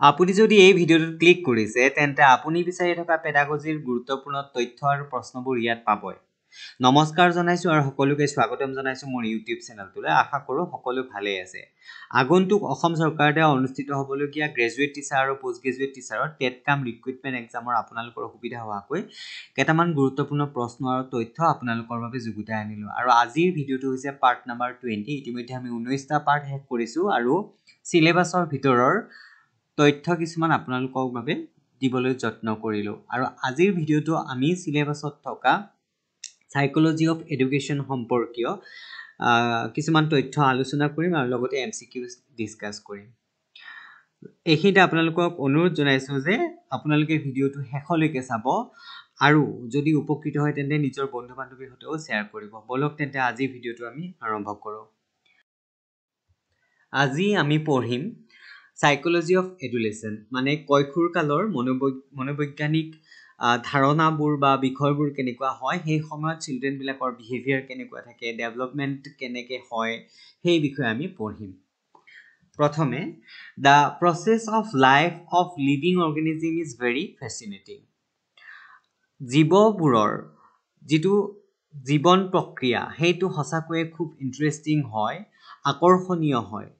আপুনি যদি এই ভিডিঅ'টোত ক্লিক কৰিছে তেন্তে আপুনি বিচাৰি থকা পেডাগজিৰ গুৰুত্বপূৰ্ণ তথ্য আৰু প্ৰশ্নবোৰ ইয়াত পাবই। নমস্কাৰ জনাইছোঁ আৰু সকলোকে স্বাগতম জনাইছোঁ মোৰ ইউটিউব চেনেলটোলৈ। আশা কৰোঁ সকলো ভালেই আছে। আগন্তুক অসম চৰকাৰৰ দ্বাৰা অনুষ্ঠিত হ'বলগীয়া গ্ৰেজুৱেট টিচাৰ আৰু পষ্ট গ্ৰেজুৱেট টিচাৰৰ টেট কাম ৰিক্ৰুইটমেণ্ট এক্সামৰ আপোনালোকৰ সুবিধা হোৱাকৈ কেইটামান গুৰুত্বপূৰ্ণ প্ৰশ্ন আৰু তথ্য আপোনালোকৰ বাবে যুগুতাই আনিলোঁ। আৰু আজিৰ ভিডিঅ'টো হৈছে পাৰ্ট নাম্বাৰ 20। ইতিমধ্যে আমি 19টা পাৰ্ট শেষ কৰিছোঁ আৰু চিলেবাছৰ ভিতৰৰ তথ্য কিছুমান আপোনালোকৰ বাবে দিবলৈ যত্ন কৰিলোঁ। আৰু আজিৰ ভিডিঅ'টো আমি চিলেবাছত থকা সাইকোলজি অফ এডুকেশ্যন সম্পৰ্কীয় কিছুমান তথ্য আলোচনা কৰিম আৰু লগতে MCQ ডিছকাছ কৰিম। এইখিনিতে আপোনালোকক অনুৰোধ জনাইছোঁ যে আপোনালোকে ভিডিঅ'টো শেষলৈকে চাব আৰু যদি উপকৃত হয় তেন্তে নিজৰ বন্ধু বান্ধৱীৰ সৈতেও শ্বেয়াৰ কৰিব। বলক তেন্তে আজিৰ ভিডিঅ'টো আমি আৰম্ভ কৰোঁ। আজি আমি পঢ়িম সাইকোলজি অফ এডুলেশ্যন, মানে কৈশোৰ কালৰ মনোবৈজ্ঞানিক ধাৰণাবোৰ বা বিষয়বোৰ কেনেকুৱা হয়, সেই সময়ত চিলড্ৰেনবিলাকৰ বিহেভিয়াৰ কেনেকুৱা থাকে, ডেভেলপমেণ্ট কেনেকৈ হয়, সেই বিষয়ে আমি পঢ়িম। প্ৰথমে, the process of life of living organism is very fascinating. জীৱবোৰৰ যিটো জীৱন প্ৰক্ৰিয়া সেইটো সঁচাকৈয়ে খুব ইণ্টাৰেষ্টিং হয়, আকৰ্ষণীয় হয়।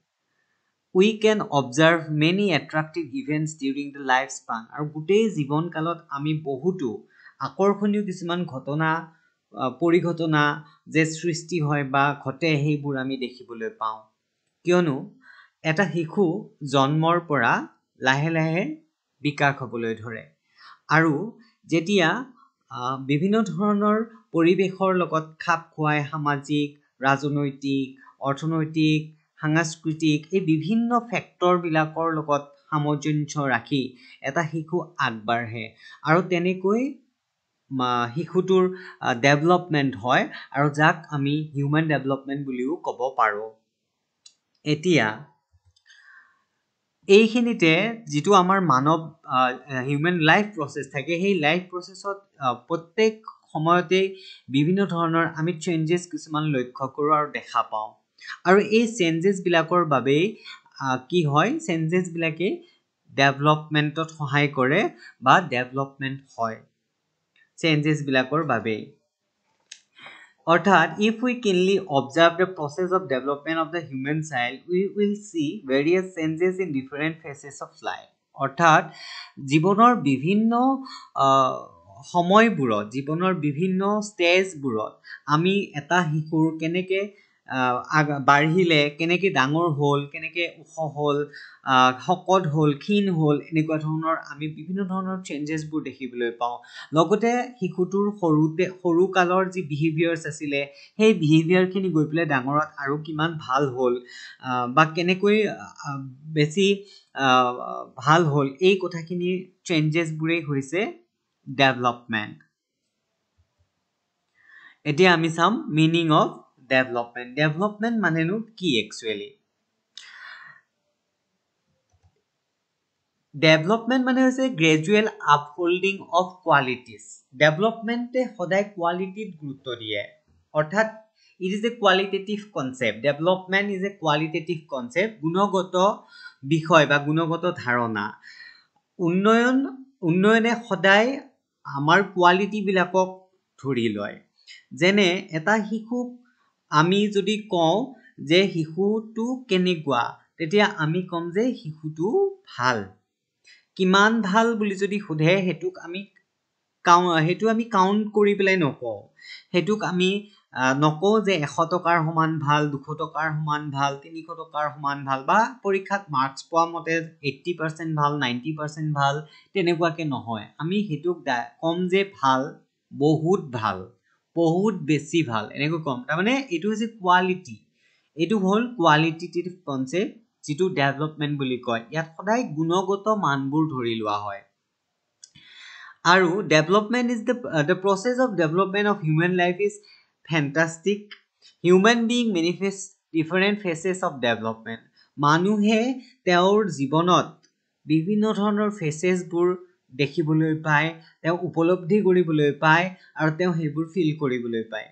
We can observe many attractive events during the lifespan. আৰু গোটেই জীৱনকালত আমি বহুতো আকৰ্ষণীয় কিছুমান ঘটনা পৰিঘটনা যে সৃষ্টি হয় বা ঘটে সেইবোৰ আমি দেখিবলৈ পাওঁ। কিয়নো এটা শিশু জন্মৰ পৰা লাহে লাহে বিকাশ হ'বলৈ ধৰে আৰু যেতিয়া বিভিন্ন ধৰণৰ পৰিৱেশৰ লগত খাপ খুৱাই সামাজিক, ৰাজনৈতিক, অৰ্থনৈতিক, সাংস্কৃতিক এই বিভিন্ন ফেক্টৰবিলাকৰ লগত সামঞ্জস্য ৰাখি এটা শিশু আগবাঢ়ে আৰু তেনেকৈ শিশুটোৰ ডেভেলপমেণ্ট হয় আৰু যাক আমি হিউমেন ডেভেলপমেণ্ট বুলিও ক'ব পাৰোঁ। এতিয়া এইখিনিতে যিটো আমাৰ মানৱ হিউমেন লাইফ প্ৰচেছ থাকে, সেই লাইফ প্ৰচেছত প্ৰত্যেক সময়তেই বিভিন্ন ধৰণৰ আমি চেঞ্জেছ কিছুমান লক্ষ্য কৰোঁ আৰু দেখা পাওঁ। আৰু এই চেঞ্জেছবিলাকৰ বাবেই কি হয়, চেঞ্জেছবিলাকে ডেভেলপমেণ্টত সহায় কৰে বা ডেভেলপমেণ্ট হয় চেঞ্জেছবিলাকৰ বাবেই। অৰ্থাৎ if we keenly observe the process of development of the human child, we will see various changes in different phases of life. অৰ্থাৎ জীৱনৰ বিভিন্ন সময়বোৰত, জীৱনৰ বিভিন্ন ষ্টেজবোৰত আমি এটা শিশুৰ কেনেকৈ বাঢ়িলে, কেনেকৈ ডাঙৰ হ'ল, কেনেকৈ ওখ হ'ল, শকত হ'ল, ক্ষীণ হ'ল, এনেকুৱা ধৰণৰ আমি বিভিন্ন ধৰণৰ চেঞ্জেছবোৰ দেখিবলৈ পাওঁ। লগতে শিশুটোৰ সৰু কালৰ যি বিহেভিয়াৰ্ছ আছিলে সেই বিহেভিয়াৰখিনি গৈ পেলাই ডাঙৰত আৰু কিমান ভাল হ'ল বা কেনেকৈ বেছি ভাল হ'ল, এই কথাখিনিৰ চেঞ্জেছবোৰেই হৈছে ডেভেলপমেণ্ট। এতিয়া আমি চাম মিনিং অফ ডেভেলপমেণ্ট। ডেভেলপমেণ্ট মানেনো কি একচুৱেলি? ডেভেলপমেণ্ট মানে হৈছে গ্ৰেজুৱেল আপহোল্ডিং অফ কোৱালিটিজ। ডেভেলপমেণ্টে সদায় কোৱালিটিত গুৰুত্ব দিয়ে, অৰ্থাৎ it is a qualitative concept. Development is a qualitative concept, গুণগত বিষয় বা গুণগত ধাৰণা। উন্নয়নে সদায় আমাৰ কোৱালিটিবিলাকক ধৰি লয়। যেনে এটা শিশুক আমি যদি কওঁ যে শিশুটো কেনেকুৱা, তেতিয়া আমি ক'ম যে শিশুটো ভাল। কিমান ভাল বুলি যদি সোধে সেইটোক আমি কাউণ্ট কৰি পেলাই নকওঁ। সেইটোক আমি নকওঁ যে 100 টকাৰ সমান ভাল, 200 টকাৰ সমান ভাল, 300 টকাৰ সমান ভাল বা পৰীক্ষাত মাৰ্কছ পোৱা মতে 80% ভাল, 90% ভাল, তেনেকুৱাকৈ নহয়। আমি সেইটোক ক'ম যে ভাল, বহুত ভাল, বহুত বেছি ভাল, এনেকৈ ক'ম। তাৰমানে এইটো হৈছে কোৱালিটি। এইটো হ'ল কোৱালিটেটিভ কনচেপ্ট, যিটো ডেভেলপমেণ্ট বুলি কয়। ইয়াত সদায় গুণগত মানবোৰ ধৰি লোৱা হয়। আৰু development is the process of development of human life is fantastic. Human being manifest different faces of development. মানুহে তেওঁৰ জীৱনত বিভিন্ন ধৰণৰ ফেচেছবোৰ দেখিবলৈ পায়, তেওঁ উপলব্ধি কৰিবলৈ পায় আৰু তেওঁ সেইবোৰ ফিল কৰিবলৈ পায়।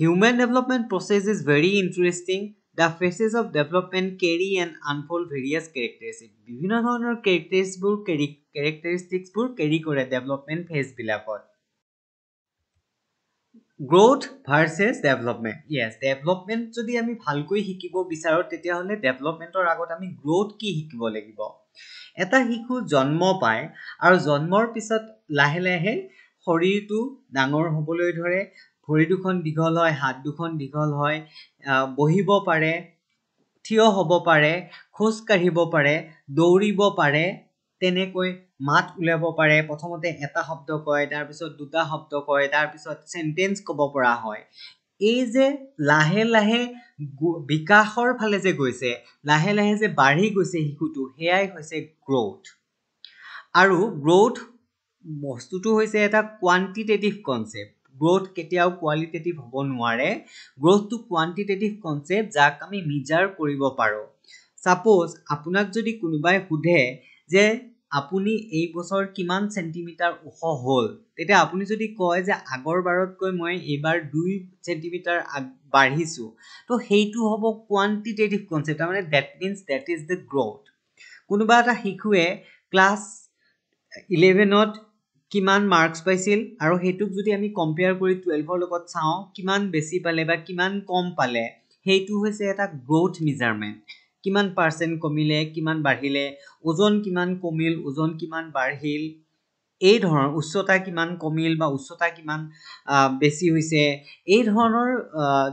Human development process is very interesting. the phases of development carry and unfold various characteristics. বিভিন্ন ধৰণৰ characteristicsবোৰ carry কৰে development phase বিলাকত. Growth versus development. Yes, development যদি আমি ভালকৈ শিকিব বিচাৰো তেতিয়াহলে developmentৰ আগত আমি growth কি শিকিব লাগিব. এটা শিশু জন্ম পায় আৰু জন্মৰ পিছত লাহে লাহে শৰীৰটো ডাঙৰ হ'বলৈ ধৰে, ভৰি দুখন দীঘল হয়, হাত দুখন দীঘল হয়, বহিব পাৰে, থিয় হ'ব পাৰে, খোজ কাঢ়িব পাৰে, দৌৰিব পাৰে, তেনেকৈ মাত উলিয়াব পাৰে, প্ৰথমতে এটা শব্দ কয়, তাৰ পিছত দুটা শব্দ কয়, তাৰ পিছত সেন্টেন্স ক'ব পৰা হয়. এই যে লাহে লাহে বিকাশৰ ফালে যে গৈছে, লাহে লাহে যে বাঢ়ি গৈছে শিশুটো, হেয়াই হৈছে গ্ৰোথ. আৰু গ্ৰোথ বস্তুটো হৈছে এটা কোৱান্টিটেটিভ কনসেপ্ট. গ্ৰোথ কেতিয়াও কোৱালিটেটিভ হ'ব নোৱাৰে. গ্ৰোথটো কোৱান্টিটেটিভ কনসেপ্ট যাক আমি মেজাৰ কৰিব পাৰো. সাপোজ আপোনাক যদি কোনোবাই সোধে যে আপুনি এই বছৰ কিমান সেন্টিমিটাৰ ওখ হ'ল, তেতিয়া আপুনি যদি কয় যে আগৰ বাৰতকৈ মই এইবাৰ 2 সেন্টিমিটাৰ বাঢ়িছো, তো সেইটো হ'ব কোৱান্টিটেটিভ কনসেপ্ট. মানে that means that is the growth. কোনোবা এটা শিশুৱে ক্লাছ 11ত কিমান মাৰ্কস পাইছিল আৰু হেতুক যদি আমি কম্পেয়াৰ কৰি 12ৰ লগত চাওঁ কিমান বেছি পালে বা কিমান কম পালে, হেতু হৈছে এটা গ্ৰোথ মেজাৰমেন্ট. কিমান পাৰ্সেন্ট কমিলে, কিমান বাঢ়িলে, ওজন কিমান কমিল, ওজন কিমান বাঢ়িল, এই ধৰণৰ উচ্চতা কিমান কমিল বা উচ্চতা কিমান বেছি হৈছে, এই ধৰণৰ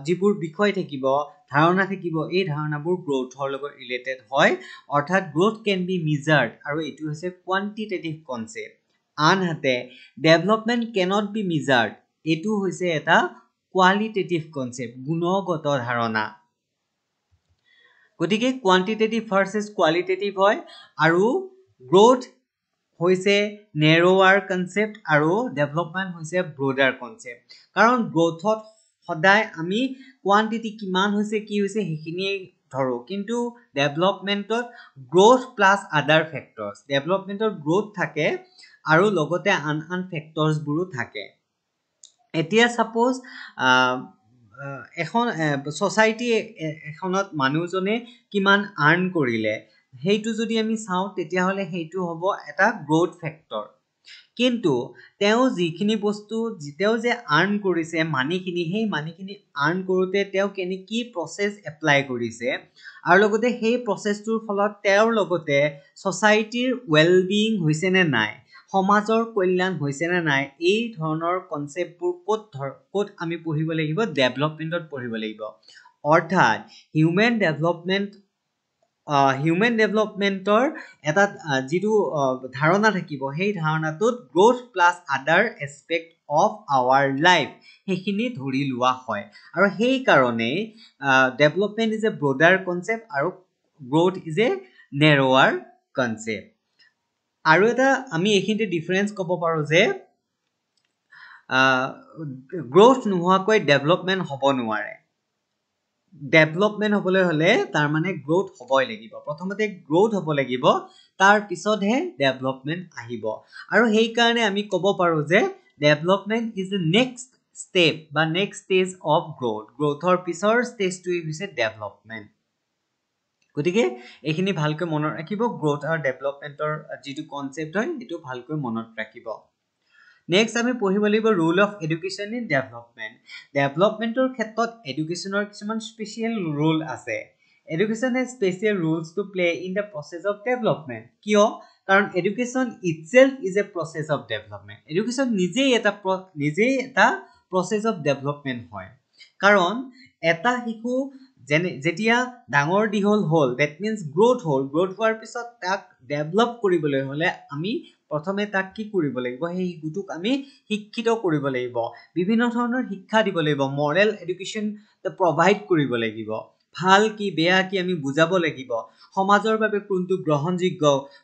যিবোৰ বিষয় থাকিব, ধাৰণা থাকিব, এই ধাৰণাবোৰ গ্ৰোথৰ লগত ৰিলেটেড হয়. অৰ্থাৎ গ্ৰোথ কেন বি মেজাৰ্ড আৰু এইটো হৈছে কোৱান্টিটেটিভ কনসেপ্ট. আনহাতে ডেভেলপমেন্ট কেনট বি মেজাৰ্ড, এইটো হৈছে এটা কোৱালিটেটিভ কনসেপ্ট, গুণগত ধাৰণা. গতিকে কোৱান্টিটেটিভ ভাৰ্সেস কোৱালিটেটিভ হয় আৰু গ্ৰোথ হৈছে নেৰোৱাৰ কনসেপ্ট আৰু ডেভেলপমেন্ট হৈছে ব্ৰডাৰ কনসেপ্ট. কাৰণ গ্ৰোথত সদায় আমি কোৱান্টিটি কিমান হৈছে কি হৈছে সেইখিনি ধৰো, কিন্তু ডেভেলপমেন্টত গ্ৰোথ প্লাস আদাৰ ফেক্টৰস, ডেভেলপমেন্টৰ গ্ৰোথ থাকে আৰু লগতে আন ফেক্টৰসবোৰো থাকে. এতিয়া সাপোজ এখন সোসাইটি এখনত মানুহজনে কিমান আৰ্ন কৰিলে, হেইটো যদি আমি চাওঁ তেতিয়াহলে হেইটো হ'ব এটা গ্ৰোথ ফেক্টৰ. কিন্তু তেও যিখিনি বস্তু তেও যে আৰ্ন কৰিছে মানিখিনি, সেই মানিখিনি আৰ্ন কৰোতে তেও কি প্ৰসেস এপ্লাই কৰিছে আৰু লগতে সেই প্ৰসেসটোৰ ফলত তেওঁৰ লগতে সোসাইটিৰ ওয়েলবিং হৈছে নে নাই, সমাজৰ কল্যাণ হৈছে নে নাই, এই ধৰণৰ কনসেপ্টবোৰ ক'ত আমি পঢ়িব লাগিব, ডেভেলপমেন্টত পঢ়িব লাগিব. অৰ্থাৎ হিউম্যান ডেভেলপমেন্টৰ এটা যিটো ধাৰণা থাকিব, সেই ধাৰণাটোত গ্ৰোথ প্লাস আদাৰ এসপেক্ট অফ আৱাৰ লাইফ সেইখিনি ধৰি লোৱা হয়. আৰু সেই কাৰণে ডেভেলপমেন্ট ইজ এ ব্ৰডাৰ কনসেপ্ট আৰু গ্ৰোথ ইজ এ নেৰোৱাৰ কনসেপ্ট. আৰু এটা আমি এইখিনিতে ডিফাৰেন্স ক'ব পাৰো যে গ্ৰোথ নোহোৱাকৈ ডেভেলপমেন্ট হ'ব নোৱাৰে. ডেভেলপমেন্ট হ'বলৈ হলে তাৰ মানে গ্ৰোথ হ'বই লাগিব. প্ৰথমতে গ্ৰোথ হ'ব লাগিব, তাৰ পিছতহে ডেভেলপমেন্ট আহিব. আৰু সেই কাৰণে আমি ক'ব পাৰো যে development is the next step বা নেক্সট ষ্টেজ অফ গ্ৰোথ. গ্ৰোথৰ পিছৰ ষ্টেজটোই হৈছে ডেভেলপমেন্ট. গতিকে এইখিনি ভালকৈ মনত ৰাখিব, গ্ৰোথ আৰু ডেভেলপমেন্টৰ যিটো কনসেপ্ট হয় সেইটো ভালকৈ মনত ৰাখিব. নেক্সট আমি পঢ়িব লাগিব role of education in development. ডেভেলপমেন্টৰ ক্ষেত্ৰত এডুকেশ্যনৰ কিছুমান স্পেচিয়েল ৰোল আছে. Education has special roles to play in the process of development. কিয়? কাৰণ education itself is a process of development. Education নিজেই এটা প্ৰসেস অফ ডেভেলপমেন্ট হয়. কাৰণ এটা শিশু যেতিয়া ডাঙৰ দীঘল হ'ল, দ্যাট মিন্স গ্ৰোথ হ'ল, গ্ৰোথ হোৱাৰ পিছত তাক ডেভেলপ কৰিবলৈ হলে আমি প্ৰথমে তাক কি কৰিব লাগিব, সেই শিশুটোক আমি শিক্ষিত কৰিব লাগিব, বিভিন্ন ধৰণৰ শিক্ষা দিব লাগিব, মৰেল এডুকেশ্যন প্ৰভাইড কৰিব লাগিব, ভাল কি বেয়া কি আমি বুজাব লাগিব, সমাজৰ বাবে কোনটো গ্ৰহণযোগ্য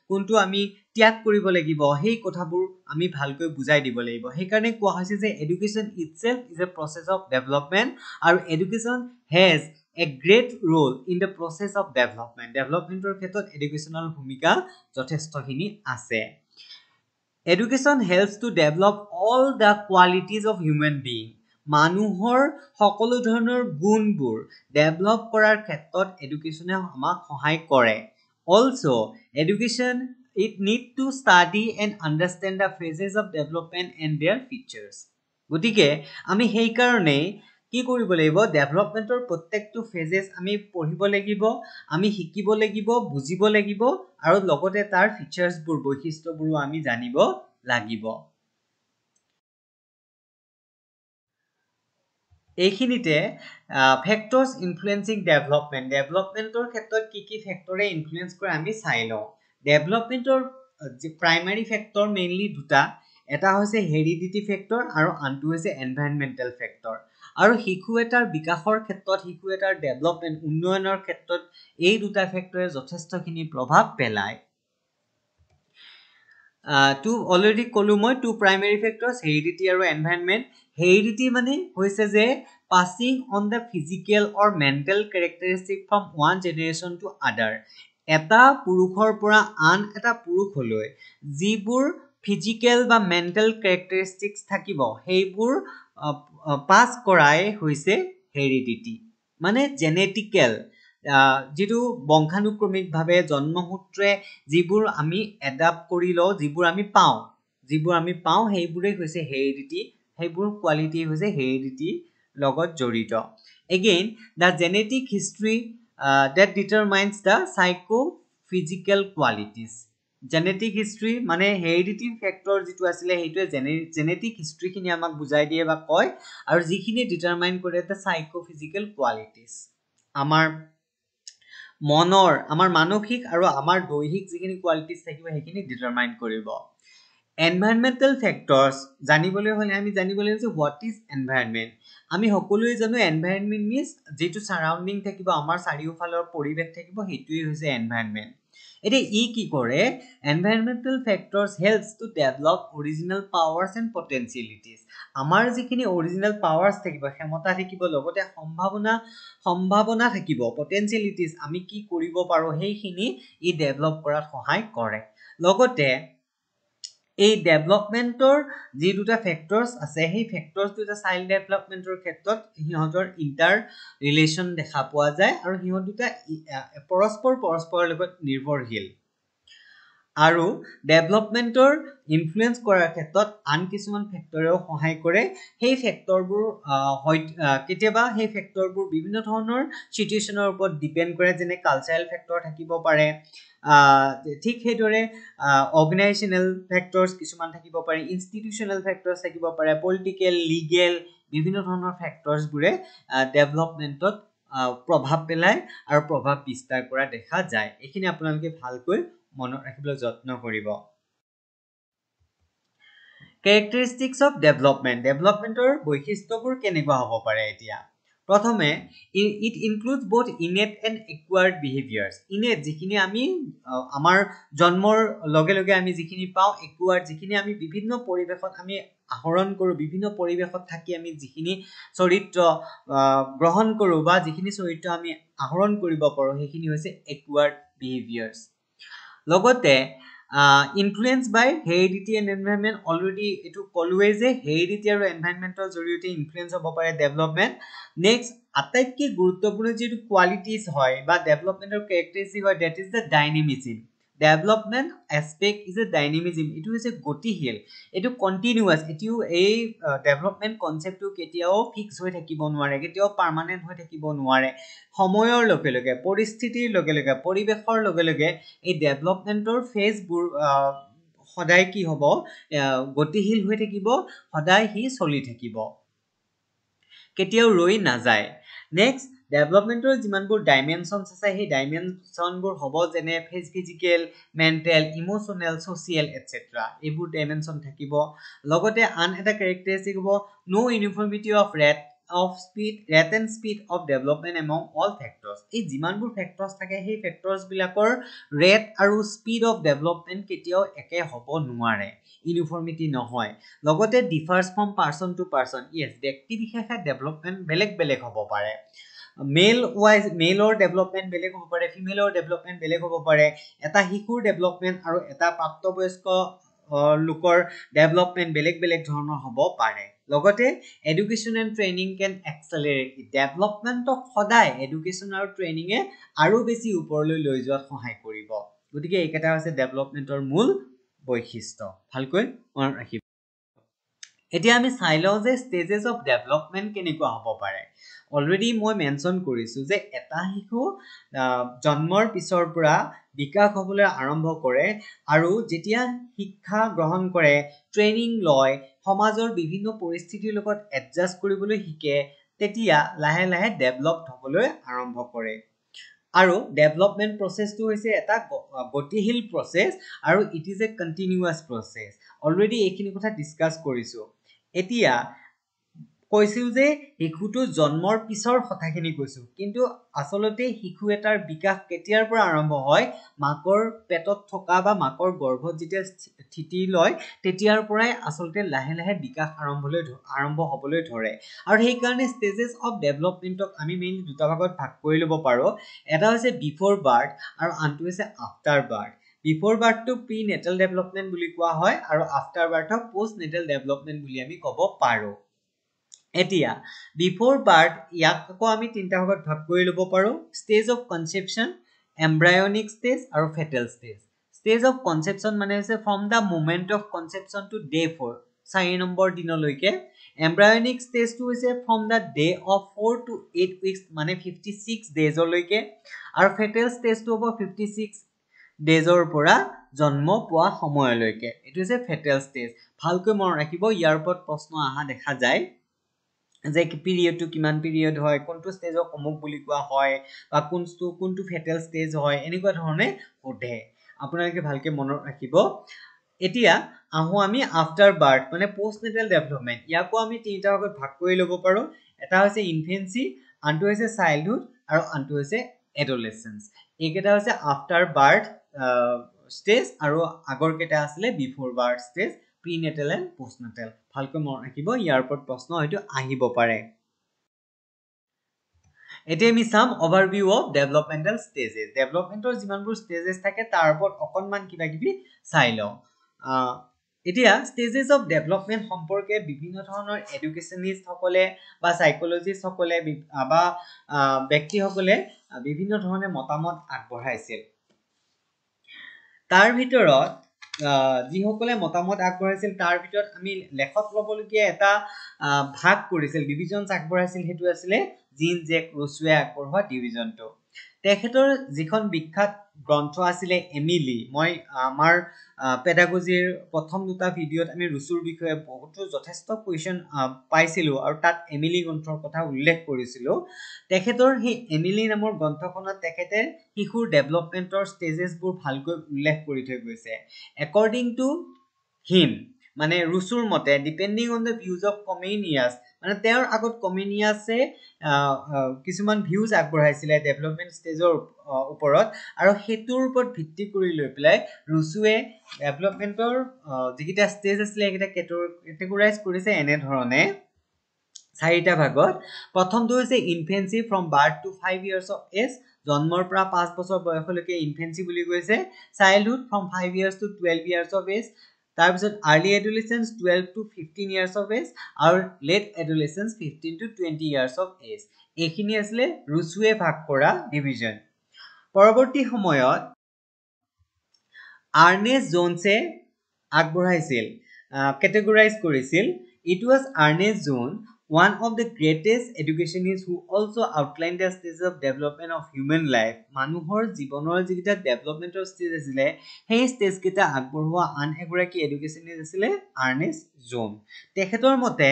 কোনটো আমি ত্যাগ কৰিব লাগিব, সেই কথাবোৰ আমি ভালকৈ বুজাই দিব লাগিব. সেইকাৰণে কোৱা হৈছে যে education itself is a process of development আৰু education has a great role in the process of development. ডেভেলপমেন্টৰ ক্ষেত্ৰত এডুকেশ্যনৰ ভূমিকা যথেষ্টখিনি আছে. Education helps to develop all the qualities of human being. মানুহৰ সকলো ধৰণৰ গুণবোৰ ডেভেলপ কৰাৰ ক্ষেত্ৰত এডুকেশ্যনে আমাক সহায় কৰে also education it need to study and understand the phases of development and their features গতিকে আমি সেই কাৰণে কি কৰিব লাগিব ডেভেলপমেন্টৰ প্ৰত্যেকটো ফেজেস আমি পঢ়িব লাগিব আমি শিকিব লাগিব বুজিব লাগিব আৰু লগতে তাৰ ফিচাৰ্ছবোৰ বৈশিষ্ট্যবোৰ আমি জানিব লাগিব এইখিনিতে ফ্যাক্টৰস ইনফ্লুয়েন্সিং ডেভেলপমেন্টৰ ক্ষেত্ৰত কি ফ্যাক্টৰে ইনফ্লুয়েন্স কৰে আমি চাই লওঁ ডেভেলপমেন্টৰ প্ৰাইমাৰী ফ্যাক্টৰ মেইনলি দুটা এটা হৈছে হেৰিডিটি ফ্যাক্টৰ আৰু আনটো হৈছে এনভায়ৰনমেন্টাল ফ্যাক্টৰ আৰু শিশু এটাৰ বিকাশৰ ক্ষেত্ৰত শিশু এটাৰ ডেভেলপমেন্ট উন্নয়নৰ ক্ষেত্ৰত এই দুটা ফ্যাক্টৰে যথেষ্টখিনি প্ৰভাৱ পেলায় two already কলো মই two primary factors heredity আৰু environment heredity মানে হৈছে যে passing on the physical or mental characteristic from one generation to other এটা পুৰুষৰ পৰা আন এটা পুৰুষলৈ যিবোৰ physical বা mental characteristics থাকিব সেইবোৰ পাস কৰাই হৈছে heredity মানে genetical যেটো বংশানুক্ৰমিক ভাবে জন্মসূত্ৰে যিবোৰ আমি এডাপ্ট কৰি লও যিবোৰ আমি পাও সেইবোৰে হৈছে হেৰিডিটি সেইবোৰ কোৱালিটি হৈছে হেৰিডিটি লগত জড়িত again the genetic history that determines the psychophysical qualities genetic history মানে heredity factor যেটো আছিল হেইটোৱে genetic history খিনি আমাক বুজাই দিয়ে বা কয় আৰু যিখিনি ডিটাৰমাইন কৰে the psychophysical qualities আমাৰ মনৰ আমাৰ মানসিক আৰু আমাৰ দৈহিক যিখিনি কোৱালিটিজ থাকিব সেইখিনি ডিটাৰমাইন কৰিব এনভায়ৰনমেন্টাল ফ্যাক্টৰস জানিবলৈ হলে আমি জানিবলৈ যে হোৱাট ইজ এনভায়ৰনমেন্ট আমি সকলোৱে জানো এনভায়ৰনমেন্ট মিন্স যেটো সাৰাউন্ডিং থাকিব আমাৰ চাৰিওফালৰ পৰিবেশ থাকিব হেইটোই হৈছে এনভায়ৰনমেন্ট এতে ই কি কৰে environmental factors helps to develop original powers and potentialities আমাৰ যিখিনি অৰিজিনাল পাৱাৰস থাকিব ক্ষমতা থাকিব লগতে সম্ভাৱনা থাকিব পটেনশিয়ালিটিজ আমি কি কৰিব পাৰো সেইখিনি ই ডেভেলপ কৰাত সহায় কৰে লগতে এই ডেভেলপমেন্টৰ যি দুটা ফ্যাক্টৰস আছে সেই ফ্যাক্টৰস দুটা চাইল্ড ডেভেলপমেন্টৰ ক্ষেত্ৰত হিহঁতৰ ইন্টাৰ ৰিলেশন দেখা পোৱা যায় আৰু হিহঁত দুটা পৰস্পৰৰ লগত নিৰ্ভৰশীল আৰু ডেভেলপমেন্টৰ ইনফ্লুয়েন্স কৰাৰ ক্ষেত্ৰত আন কিছুমান ফ্যাক্টৰেও সহায় কৰে সেই ফ্যাক্টৰবোৰ কেতিয়াবা সেই ফ্যাক্টৰবোৰ বিভিন্ন ধৰণৰ সিচুৱেচনৰ ওপৰত ডিপেন্ড কৰে যেনে কালচাৰেল ফ্যাক্টৰ থাকিব পাৰে ঠিক হেদৰে অৰ্গানাইজেশনাল ফ্যাক্টৰস কিছুমান থাকিব পাৰে ইনষ্টিটিউশনাল ফ্যাক্টৰস থাকিব পাৰে পলিটিক্যাল লিগেল বিভিন্ন ধৰণৰ ফ্যাক্টৰস বুৰে ডেভেলপমেন্টত প্ৰভাৱ পেলায় আৰু প্ৰভাৱ বিস্তাৰ কৰা দেখা যায় এইখিনি আপোনালোকে ভালকৈ মনত ৰাখিবলৈ যত্ন কৰিব characteristics of developmentor বৈশিষ্ট্যবোৰ কেনেকুৱা হ'ব পাৰে এতিয়া প্ৰথমে it includes both innate and acquired behaviors innate যিখিনি আমি আমাৰ জন্মৰ লগে লগে আমি যিখিনি পাও acquired যিখিনি আমি বিভিন্ন পৰিবেশত আমি আহৰণ কৰো বিভিন্ন পৰিবেশত থাকি আমি যিখিনি চৰিত্ৰ গ্ৰহণ কৰো বা যিখিনি চৰিত্ৰ আমি আহৰণ কৰিব পাৰো সেইখিনি হৈছে acquired behaviors লগতে influenced by heredity and environment already etu kolwe je heredity aru environmental জৰিয়তে influence হ'ব পাৰে development next আটাইতকৈ গুৰুত্বপূৰ্ণ যেটো qualities হয় বা developmental characteristic হয় that is the dynamism development aspect is a dynamism etu is a গতিশীল etu continuous etu এই development concept to কেতিয়াও fix হৈ থাকিব নোৱাৰে কেতিয়াও permanent হৈ থাকিব নোৱাৰে সময়ৰ লগে লগে পৰিস্থিতিৰ লগে লগে পৰিবেশৰ লগে লগে এই ডেভেলপমেন্টৰ ফেজবোৰ সদায় কি হ'ব গতিশীল হৈ থাকিব সদায় হি চলি থাকিব কেতিয়াও ৰৈ নাযায় নেক্সট ডেভেলপমেন্টৰ যিমানবোৰ ডাইমেনশনস আছে সেই ডাইমেনশনবোৰ হ'ব যেনে ফিজিক্যাল মেন্টাল ইমোশনাল সোশিয়াল এটসেট্ৰা এইবোৰ ডাইমেনশন থাকিব লগতে আন এটা ক্যাৰেক্টাৰিষ্টিক হ'ব নো uniformity of rate and speed of development among all factors এই যিমানবোৰ ফ্যাক্টৰস থাকে সেই ফ্যাক্টৰস বিলাকৰ ৰেট আৰু স্পিড অফ ডেভেলপমেন্ট কেতিয়াও একে হ'ব নোৱাৰে ইউনিফৰ্মিটি নহয় লগতে differs from person to person yes ব্যক্তি বিশেষে ডেভেলপমেন্ট বেলেগ হ'ব পাৰে মেলৰ ডেভেলপমেন্ট বেলেগ হ'ব পাৰে ফিমেলৰ ডেভেলপমেন্ট বেলেগ হ'ব পাৰে এটা শিশুৰ ডেভেলপমেন্ট আৰু এটা প্ৰাপ্তবয়স্ক লোকৰ ডেভেলপমেন্ট বেলেগ ধৰণৰ হ'ব পাৰে লগতে এডুকেশ্যন এণ্ড ট্ৰেইনিং কেন এক্সেলাৰেট ডেভেলপমেণ্টক সদায় এডুকেশ্যন আৰু ট্ৰেইনিঙে আৰু বেছি ওপৰলৈ লৈ যোৱাত সহায় কৰিব গতিকে এইকেইটা হৈছে ডেভেলপমেণ্টৰ মূল বৈশিষ্ট্য ভালকৈ মনত ৰাখিব এতিয়া আমি চাই লওঁ যে ষ্টেজেছ অফ ডেভেলপমেণ্ট কেনেকুৱা হ'ব পাৰে অলৰেডি মই মেনশ্যন কৰিছোঁ যে এটা শিশু জন্মৰ পিছৰ পৰা বিকাশ হ'বলৈ আৰম্ভ কৰে আৰু যেতিয়া শিক্ষা গ্ৰহণ কৰে ট্ৰেইনিং লয় সমাজৰ বিভিন্ন পৰিস্থিতিৰ লগত এডজাষ্ট কৰিবলৈ শিকে তেতিয়া লাহে লাহে ডেভেলপড হ'বলৈ আৰম্ভ কৰে আৰু ডেভেলপমেণ্ট প্ৰচেছটো হৈছে এটা গতিশীল প্ৰচেছ আৰু it is A continuous process already এইখিনি কথা ডিছকাছ কৰিছোঁ এতিয়া কৈছিল যে শিশুটো জন্মৰ পিছৰ কথাখিনি কৈছোঁ কিন্তু আচলতে শিশু এটাৰ বিকাশ কেতিয়াৰ পৰা আৰম্ভ হয় মাকৰ পেটত থকা বা মাকৰ গৰ্ভত যেতিয়া স্থিতি লয় তেতিয়াৰ পৰাই আচলতে লাহে লাহে বিকাশ আৰম্ভ হ'বলৈ ধৰে আৰু সেইকাৰণে ষ্টেজেছ অফ ডেভেলপমেণ্টক আমি মেইনলি দুটা ভাগত ভাগ কৰি ল'ব পাৰোঁ এটা হৈছে বিফৰ বাৰ্থ আৰু আনটো হৈছে আফটাৰ বাৰ্থ বিফৰ বাৰ্থটো প্ৰি নেটেল ডেভেলপমেণ্ট বুলি কোৱা হয় আৰু আফটাৰ বাৰ্থক পোষ্ট নেটেল ডেভেলপমেণ্ট বুলি আমি ক'ব পাৰোঁ এতিয়া বিফৰ বাৰ্থ ইয়াক আকৌ আমি তিনিটা ভাগত ভাগ কৰি ল'ব পাৰোঁ stage of conception embryonic stage আৰু fetal stage stage of conception মানে হৈছে from the moment of conception to day 4 4 নম্বৰ দিনলৈকে এম্ব্ৰায়নিক ষ্টেজটো হৈছে from the day of 4 to 8 weeks মানে 56 ডেজলৈকে আৰু ফেটেল ষ্টেজটো হ'ব 56 ডেজৰ পৰা জন্ম পোৱা সময়লৈকে এইটো হৈছে ফেটেল ষ্টেজ ভালকৈ মনত ৰাখিব ইয়াৰ ওপৰত প্ৰশ্ন অহা দেখা যায় যে পিৰিয়ডটো কিমান পিৰিয়ড হয় কোনটো ষ্টেজক অমুক বুলি কোৱা হয় বা কোনটো ফেটেল ষ্টেজ হয় এনেকুৱা ধৰণে সোধে আপোনালোকে ভালকে মনত ৰাখিব এতিয়া আহোঁ আমি আফটাৰ বাৰ্থ মানে পোষ্ট নেটেল ডেভেলপমেণ্ট ইয়াকো আমি তিনিটা ভাগত ভাগ কৰি ল'ব পাৰোঁ এটা হৈছে ইনফেন্সি আনটো হৈছে চাইল্ডহুড আৰু আনটো হৈছে এডলেচেন্স এইকেইটা হৈছে আফটাৰ বাৰ্থ ষ্টেজ আৰু আগৰ কেইটা আছিলে before birth stage pre nettle and post nettle ভালকৈ মনত ৰাখিব ইয়াৰ ওপৰত প্ৰশ্ন হয়তো আহিব পাৰে এতিয়া আমি চাম অভাৰভিউ অফ ডেভেলপমেণ্টেল ষ্টেজেছ ডেভেলপমেণ্টৰ যিমানবোৰ ষ্টেজেছ থাকে তাৰ ওপৰত অকণমান কিবা কিবি চাই লওঁ এতিয়া ষ্টেজেছ অফ ডেভেলপমেণ্ট সম্পৰ্কে বিভিন্ন ধৰণৰ এডুকেশ্যনিষ্টসকলে বা চাইকলজিষ্টসকলে বা ব্যক্তিসকলে বিভিন্ন ধৰণে মতামত আগবঢ়াইছিল তাৰ ভিতৰত যিসকলে মতামত আগবঢ়াইছিল তাৰ ভিতৰত আমি লেখত ল'বলগীয়া এটা ভাগ কৰিছিল ডিভিজনছ আগবঢ়াইছিল সেইটো আছিলে জিন জেক ৰুছুৱে আগবঢ়োৱা ডিভিজনটো তেখেতৰ যিখন বিখ্যাত গ্ৰন্থ আছিলে এমিলি মই আমাৰ পেডাগজিৰ প্ৰথম দুটা ভিডিঅ'ত আমি ৰুছুৰ বিষয়ে বহুতো যথেষ্ট কুৱেশ্যন পাইছিলোঁ আৰু তাত এমিলি গ্ৰন্থৰ কথা উল্লেখ কৰিছিলোঁ তেখেতৰ সেই এমিলি নামৰ গ্ৰন্থখনত তেখেতে শিশুৰ ডেভেলপমেণ্টৰ ষ্টেজেছবোৰ ভালকৈ উল্লেখ কৰি থৈ গৈছে একৰ্ডিং টু হিম মানে ৰুছুৰ মতে depending on the views of Comenius মানে তেওঁৰ আগত কমেনিয়াছে কিছুমান ভিউজ আগবঢ়াইছিলে ডেভেলপমেণ্ট ষ্টেজৰ ওপৰত আৰু সেইটোৰ ওপৰত ভিত্তি কৰি লৈ পেলাই ৰুছুৱে ডেভেলপমেণ্টৰ যিকেইটা ষ্টেজ আছিলে সেইকেইটা কেটেগৰাইজ কৰিছে এনেধৰণে চাৰিটা ভাগত প্ৰথমটো হৈছে infancy from birth to 5 years of age জন্মৰ পৰা 5 বছৰ বয়সলৈকে ইনফেন্সি বুলি কৈছে childhood from 5 years to 12 years of age তাৰপিছত early adolescence 12 to 15 years of age আৰু late adolescence 15 to 20 years of age এইখিনি আছিলে ৰুছুৱে ভাগ কৰা ডিভিজন পৰৱৰ্তী সময়ত আৰ্নেষ্ট জোনছে আগবঢ়াইছিল কেটেগৰাইজ কৰিছিল it was Ernest Jon one of the greatest educationists who also outlined the stages of development of human life মানুহৰ জীৱনৰ যিটা ডেভেলপমেন্টৰ ষ্টেজ আছিলে সেই ষ্টেজ কেইটা আগবঢ়োৱা আন এগৰাকী এডুকেশ্যনিষ্ট আছিলে আৰ্নেষ্ট জোন তেখেতৰ মতে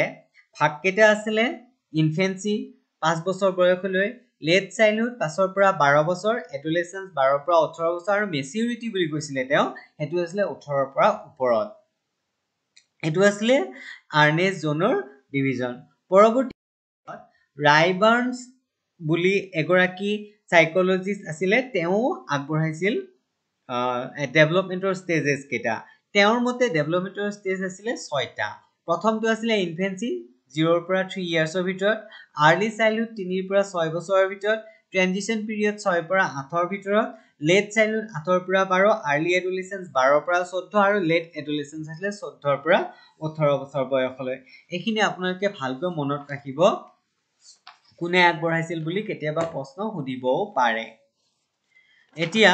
ভাগ কেইটা আছিলে ইনফেন্সি 5 বছৰ বয়সলৈ লেট চাইল্ডহুড 5 পৰা 12 বছৰ এডুলেচেন্স 12 পৰা 18 বছৰ আৰু মেচিউৰিটি বুলি কৈছিলে তেওঁ হেতু আছিলে 18 পৰা ওপৰত এটো আছিলে আৰ্নেষ্ট জোনৰ ডিভিজন পৰৱৰ্তী ৰাইবাৰ্নছ বুলি এগৰাকী সাইকোলজিষ্ট আছিলে তেওঁ আগবঢ়াইছিল ডেভেলপমেন্টৰ ষ্টেজেছ কেইটা তেওঁৰ মতে ডেভেলপমেন্টৰ ষ্টেজ আছিলে 6টা প্ৰথমটো আছিলে ইনফেন্সি 0 পৰা 3 ইয়াৰ্ছৰ ভিতৰত আৰ্লি চাইল্ডহুড 3 পৰা 6 বছৰৰ ভিতৰত ট্ৰানজিশন পিৰিয়ড 6 পৰা 8ৰ ভিতৰত লেট চাইল্ডহুড 8 ৰ পৰা 12 আৰ্লি এডোলেসেন্স 12 ৰ পৰা 14 আৰু লেট এডোলেসেন্স আছিল 14 ৰ পৰা 18 বছৰ বয়সলৈ এইখিনি আপোনালোকে ভালকৈ মনত ৰাখিব কোনে আগবঢ়াইছিল বুলি কেতিয়াবা প্ৰশ্ন সুধিবও পাৰে এতিয়া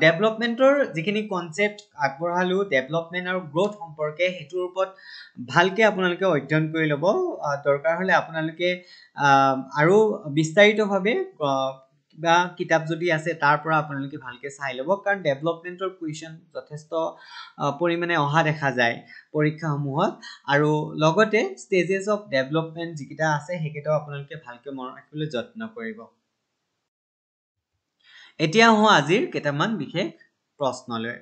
ডেভেলপমেন্টৰ যিখিনি কনসেপ্ট আগবঢ়ালো ডেভেলপমেন্ট আৰু গ্ৰোথ সম্পৰ্কে হেতুৰ ওপৰত ভালকে আপোনালোকে অধ্যয়ন কৰি লব দৰকাৰ হলে আপোনালোকে আৰু বিস্তাৰিতভাৱে বা কিতাপ যদি আছে তাৰ পৰা আপোনালোকে ভালকে চাই লব কাৰণ ডেভেলপমেন্টৰ কোৱেশ্চন যথেষ্ট পৰিমাণে অহা দেখা যায় পৰীক্ষাসমূহত আৰু লগতে ষ্টেজেছ অফ ডেভেলপমেন্ট যিকিটা আছে হেকিটাও আপোনালোকে ভালকে মনত ৰাখিবলৈ যত্ন কৰিব এতিয়া হও আজিৰ কেইটামান বিশেষ প্ৰশ্নলৈ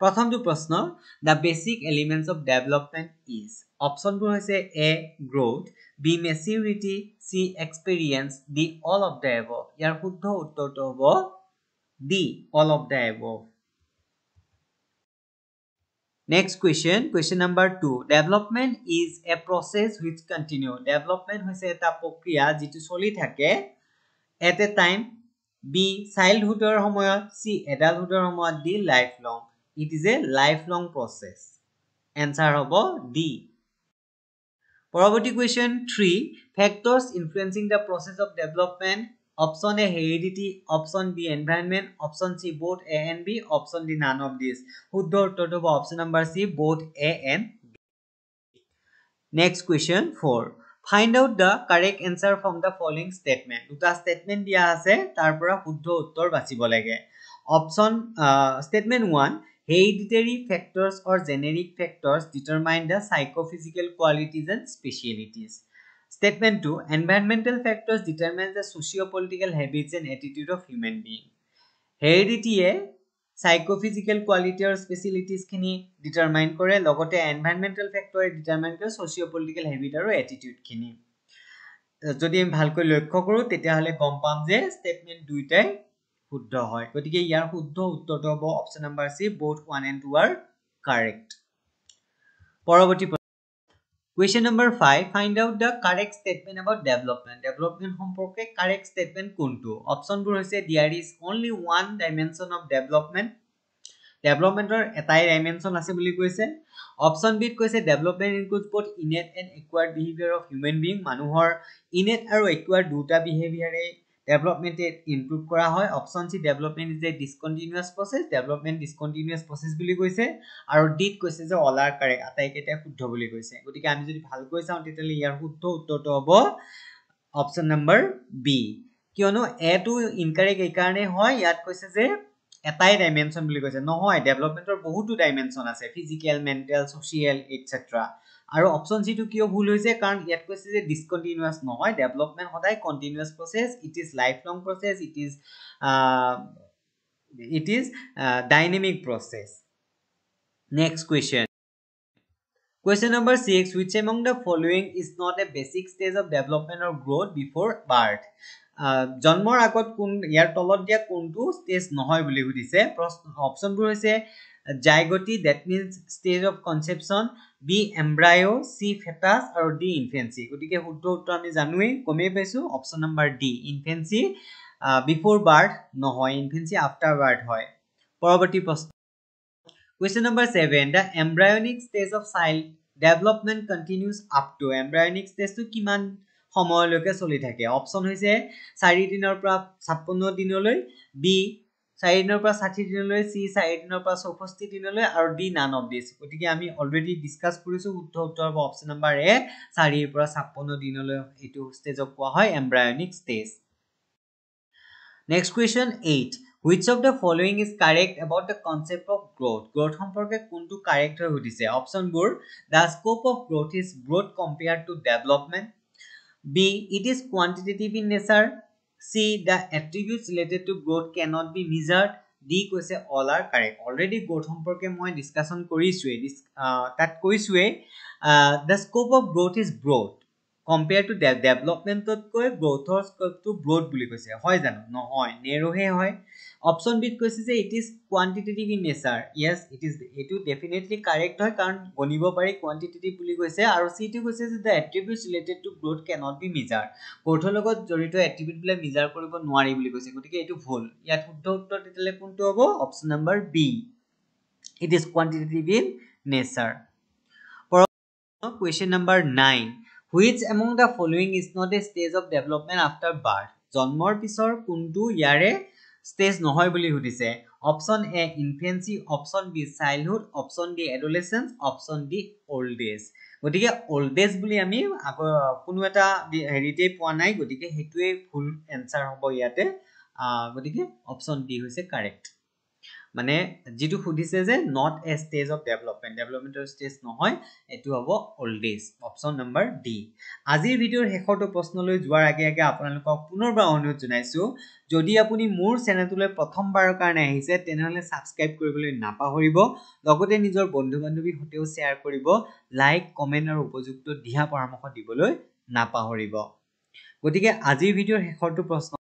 প্ৰথমটো প্ৰশ্ন the basic elements of development is অপচনবোৰ হৈছে a growth b maturity c experience d all of the above ইয়াৰ শুদ্ধ উত্তৰটো হ'ব d all of the above next question number 2 development is a process which continue development হৈছে এটা প্ৰক্ৰিয়া যেটো চলি থাকে at a time B childhood or সময়ত C adulthood or সময়ত D lifelong it is a lifelong process answer hobo D পৰৱৰ্তী question 3 factors influencing the process of development option A heredity option B environment option C both A and B option D none of these শুদ্ধ উত্তৰটো হ'ব option number C both A and B next question 4 Find out the correct answer from the following statement. দুটা statement দিয়া আছে তাৰ পৰা শুদ্ধ উত্তৰ বাছিব লাগে। Option statement 1 hereditary factors or generic factors determine the psychophysical qualities and specialities. Statement 2 environmental factors determine the socio-political habits and attitude of human being. Heredity psychophysical quality or specialities খিনি determine কৰে লগতে environmental factor determine কৰে socio-political habit আৰু attitude খিনি যদি আমি ভালকৈ লক্ষ্য কৰো তেতিয়া হলে গম পাম যে statement দুইটাই শুদ্ধ হয় গতিকে ইয়াৰ শুদ্ধ উত্তৰটো হ'ব option number C both 1 and 2 are correct পৰৱৰ্তী question number 5 find out the correct statement about development development সম্পৰ্কে correct statement কোনটো অপচনবোৰ হৈছে there is only one dimension of development developmentor এটাই dimension আছে বুলি কৈছে অপচন বি কৈছে development includes both innate and acquired behavior of human being মানুহৰ innate আৰু acquired দুটা behavior development include কৰা হয় option C development is a discontinuous process development discontinuous process বুলি কৈছে আৰু ডি কৈছে যে all are correct আটাইকেইটা শুদ্ধ বুলি কৈছে গতিকে আমি যদি ভালকৈ চাও তেতিয়ালে ইয়াৰ শুদ্ধ উত্তৰটো হ'ব অপচন নম্বৰ বি কিয়নো এ টো ইনকাৰেক্ট এই কাৰণে হয় ইয়াত কৈছে যে এটাই ডাইমেনশন বুলি কৈছে নহয় ডেভেলপমেন্টৰ বহুতো ডাইমেনশন আছে ফিজিক্যাল মেন্টাল সোশিয়াল এটসেট্ৰা আৰু অপচন সি টো কিয় ভুল হৈছে কাৰণ ইয়াত কৈছে যে ডিসকন্টিনিউয়াস নহয় ডেভেলপমেন্ট সদায় continuous process it is lifelong process it is dynamic process next question number 6 which among the following is not a basic stage of development or growth before birth জন্মৰ আগত কোন ইয়াৰ তলত দিয়া কোনটো স্টেজ নহয় বুলি সুধিছে অপচনবোৰ হৈছে জাইগোটি that means stage of conception B embryo C fetus আৰু D infancy গতিকে শুদ্ধ উত্তৰ আমি জানোই কমে পাইছো option number D infancy before birth নহয় infancy after birth হয় পৰৱৰ্তী প্ৰশ্ন question number 7 the embryonic stage of child development continues up to embryonic stage to কিমান সময়লৈকে চলি থাকে অপচন হৈছে 4 দিনৰ পৰা 56 দিনলৈ বি 4 দিনৰ পৰা 60 দিনলৈ সি 4 দিনৰ পৰা 64 দিনলৈ আৰু ডি নান অফ দিস গতিকে আমি অলৰেডি ডিসকাস কৰিছো শুদ্ধ উত্তৰ হ'ব অপচন নম্বৰ এ 4 ৰ পৰা 56 দিনলৈ এটো ষ্টেজক কোৱা হয় embryonic stage next question 8 which of the following is correct about the concept of growth সম্পৰ্কে কোনটো কাৰেক্ট হৈ উঠিছে অপচনবোৰ the scope of growth is broad compared to development B it is quantitative in nature C the attributes related to growth cannot be measured D কৈছে all are correct already growth সম্পৰ্কে মই discussion কৰিছোৱে তাত কৈছোৱে the scope of growth is broad compare to ডেভেলপমেণ্টতকৈ গ্ৰ'থৰ স্ক'পটো broad বুলি কৈছে হয় জানো নহয় নেৰ'হে হয় অপশ্যন বিত কৈছে যে it is quantitative in nature yes it is এইটো ডেফিনেটলি কাৰেক্ট হয় কাৰণ গণিব পাৰি কোৱান্টিটেটিভ বুলি কৈছে আৰু চিটো কৈছে যে the attributes related to growth cannot be measure গ্ৰ'থৰ লগত জড়িত এট্ৰিবিউটবিলাক মেজাৰ কৰিব নোৱাৰি বুলি কৈছে গতিকে এইটো ভুল ইয়াত শুদ্ধ উত্তৰ তেতিয়াহ'লে কোনটো হ'ব option number B it is quantitative in nature Question number 9. Which among the following is not a stage of development after birth? জন্মৰ পিছৰ কোনটো ইয়াৰে ষ্টেজ নহয় বুলি সুধিছে option A infancy option B childhood option D adolescence option D old age গতিকে old age বুলি আমি কোনো এটা হেৰিতে পোৱা নাই গতিকে সেইটোৱে ফুল এনসাৰ হ'ব ইয়াতে গতিকে অপশ্যন ডি হৈছে কাৰেক্ট মানে যেটো সুধিছে যে নট এ স্টেজ অফ ডেভেলপমেন্টৰ স্টেজ নহয় এটো হ'ব old age option number D আজিৰ ভিডিঅ'ৰ শেষৰটো প্ৰশ্নলৈ যোৱাৰ আগে আগে আপোনালোকক পুনৰবাৰ অনুৰোধ জনাইছো যদি আপুনি মোৰ চেনেলটোলৈ প্ৰথমবাৰৰ কাৰণে আহিছে তেনেহলে সাবস্ক্ৰাইব কৰিবলৈ নাপাহৰিব লগতে নিজৰ বন্ধু-বান্ধৱীৰ সৈতেও শ্বেয়াৰ কৰিব লাইক কমেন্ট আৰু উপযুক্ত দিহা পৰামৰ্শ দিবলৈ নাপাহৰিব গতিকে আজিৰ ভিডিঅ'ৰ শেষৰটো প্ৰশ্ন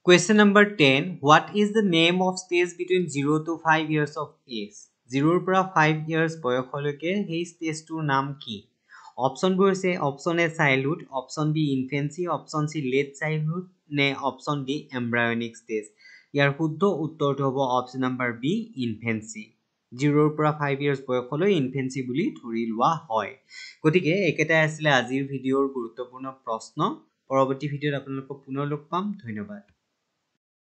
Question number 10. What is the name of stage between 0 to 5 years of age? 0 পৰা 5 years বয়সলৈকে সেই ষ্টেজটোৰ নাম কি? অপশ্যনবোৰ হৈছে option A childhood, option B infancy, option C late childhood নে অপশ্যন ডি এমব্ৰায়নিক ষ্টেজ। ইয়াৰ শুদ্ধ উত্তৰটো হ'ব অপশ্যন নম্বৰ বি ইনফেন্সি। 0 পৰা 5 years বয়সলৈ ইনফেন্সি বুলি ধৰি লোৱা হয়। গতিকে একেটাই আছিলে আজিৰ ভিডিঅ'ৰ গুৰুত্বপূৰ্ণ প্ৰশ্ন। পৰৱৰ্তী ভিডিঅ'ত আপোনালোকক পুনৰ লগ পাম। ধন্যবাদ।